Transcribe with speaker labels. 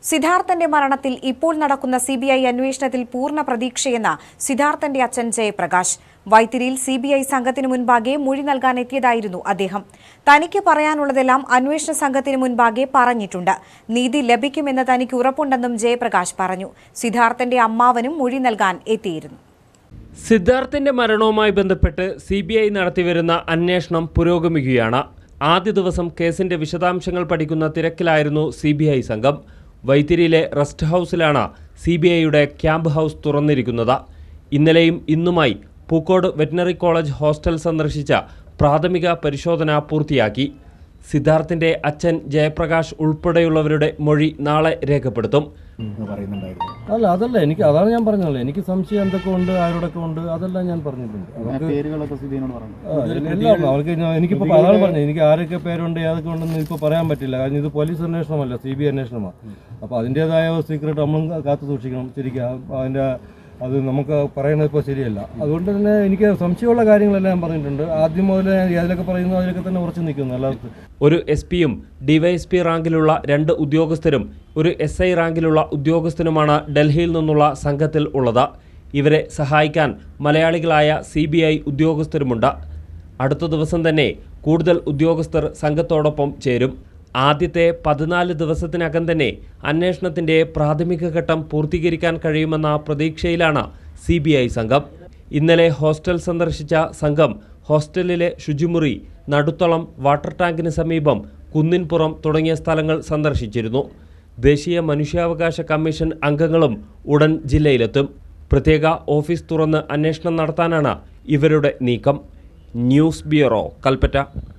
Speaker 1: സിദ്ധാർത്ഥന്റെ മരണത്തിൽ ഇപ്പോൾ നടക്കുന്ന സിബിഐ അന്വേഷണത്തിൽ പൂർണ്ണ പ്രതീക്ഷയെന്ന് സിദ്ധാർത്ഥന്റെ അച്ഛൻ ജയപ്രകാശ്. വൈത്തിരിയിൽ സിബിഐ സംഘത്തിന് മുൻപാകെ മൊഴി നൽകാൻ എത്തിയതായിരുന്നു അദ്ദേഹം. തനിക്ക് പറയാനുള്ളതെല്ലാം അന്വേഷണ സംഘത്തിന് മുൻപാകെ പറഞ്ഞിട്ടുണ്ട്. നീതി ലഭിക്കുമെന്ന് തനിക്ക് ഉറപ്പുണ്ടെന്നും ജയപ്രകാശ് പറഞ്ഞു. സിദ്ധാർത്ഥന്റെ അമ്മാവനും മൊഴി നൽകാൻ എത്തിയിരുന്നു.
Speaker 2: സിദ്ധാർത്ഥന്റെ മരണവുമായി ബന്ധപ്പെട്ട് സിബിഐ നടത്തിവരുന്ന അന്വേഷണം പുരോഗമിക്കുകയാണ്. ആദ്യ ദിവസം കേസിന്റെ വിശദാംശങ്ങൾ പഠിക്കുന്ന തിരക്കിലായിരുന്നു സിബിഐ സംഘം. വൈത്തിരിയിലെ റെസ്റ്റ് ഹൗസിലാണ് സിബിഐയുടെ ക്യാമ്പ് ഹൗസ് തുറന്നിരിക്കുന്നത്. ഇന്നലെയും ഇന്നുമായി പൂക്കോട് വെറ്റിനറി കോളേജ് ഹോസ്റ്റൽ സന്ദർശിച്ച പ്രാഥമിക പരിശോധന പൂർത്തിയാക്കി. സിദ്ധാർത്ഥിന്റെ അച്ഛൻ ജയപ്രകാശ് ഉൾപ്പെടെയുള്ളവരുടെ മൊഴി നാളെ രേഖപ്പെടുത്തും.
Speaker 3: അതല്ല എനിക്ക് അതാണ് ഞാൻ പറഞ്ഞത്. എനിക്ക് സംശയം എന്തൊക്കെ ഉണ്ട്, ആരോടൊക്കെ ഉണ്ട്, അതെല്ലാം ഞാൻ പറഞ്ഞിട്ടുണ്ട്. എല്ലാം അവർക്ക് എനിക്കിപ്പോൾ അതാണ് പറഞ്ഞത്. എനിക്ക് ആരൊക്കെ പേരുണ്ട് ഏതൊക്കെ ഉണ്ടെന്ന് ഇപ്പോൾ പറയാൻ പറ്റില്ല. കാരണം ഇത് പോലീസ് അന്വേഷണമല്ല, സിബിഐ അന്വേഷണമാണ്. അപ്പോൾ അതിൻ്റേതായ സീക്രട്ട് നമ്മൾ കാത്തു സൂക്ഷിക്കണം. ശരിക്കും അതിൻ്റെ അത് നമുക്ക് പറയുന്നത് ഇപ്പോൾ ശരിയല്ല. അതുകൊണ്ട് തന്നെ എനിക്ക് സംശയമുള്ള കാര്യങ്ങളെല്ലാം ഞാൻ പറഞ്ഞിട്ടുണ്ട്. ആദ്യം മുതൽ ഏതിലൊക്കെ പറയുന്നു അതിലൊക്കെ തന്നെ ഉറച്ചു നിൽക്കുന്നു. അല്ലാതെ
Speaker 2: ഒരു SP-യും DYSP റാങ്കിലുള്ള 2 ഉദ്യോഗസ്ഥരും ഒരു SI റാങ്കിലുള്ള ഉദ്യോഗസ്ഥനുമാണ് ഡൽഹിയിൽ നിന്നുള്ള സംഘത്തിൽ ഉള്ളത്. ഇവരെ സഹായിക്കാൻ മലയാളികളായ CBI ഉദ്യോഗസ്ഥരുമുണ്ട്. അടുത്ത ദിവസം തന്നെ കൂടുതൽ ഉദ്യോഗസ്ഥർ സംഘത്തോടൊപ്പം ചേരും. ആദ്യത്തെ 14 ദിവസത്തിനകം തന്നെ അന്വേഷണത്തിന്റെ പ്രാഥമിക ഘട്ടം പൂർത്തീകരിക്കാൻ കഴിയുമെന്ന പ്രതീക്ഷയിലാണ് CBI സംഘം. ഇന്നലെ ഹോസ്റ്റൽ സന്ദർശിച്ച സംഘം ഹോസ്റ്റലിലെ ശുചിമുറി, നടുത്തളം, വാട്ടർ ടാങ്കിന് സമീപം, കുന്നിൻപുറം തുടങ്ങിയ സ്ഥലങ്ങൾ സന്ദർശിച്ചിരുന്നു. ദേശീയ മനുഷ്യാവകാശ കമ്മീഷൻ അംഗങ്ങളും ഉടൻ ജില്ലയിലെത്തും. പ്രത്യേക ഓഫീസ് തുറന്ന് അന്വേഷണം നടത്താനാണ് ഇവരുടെ നീക്കം. News bureau, Kalpetta.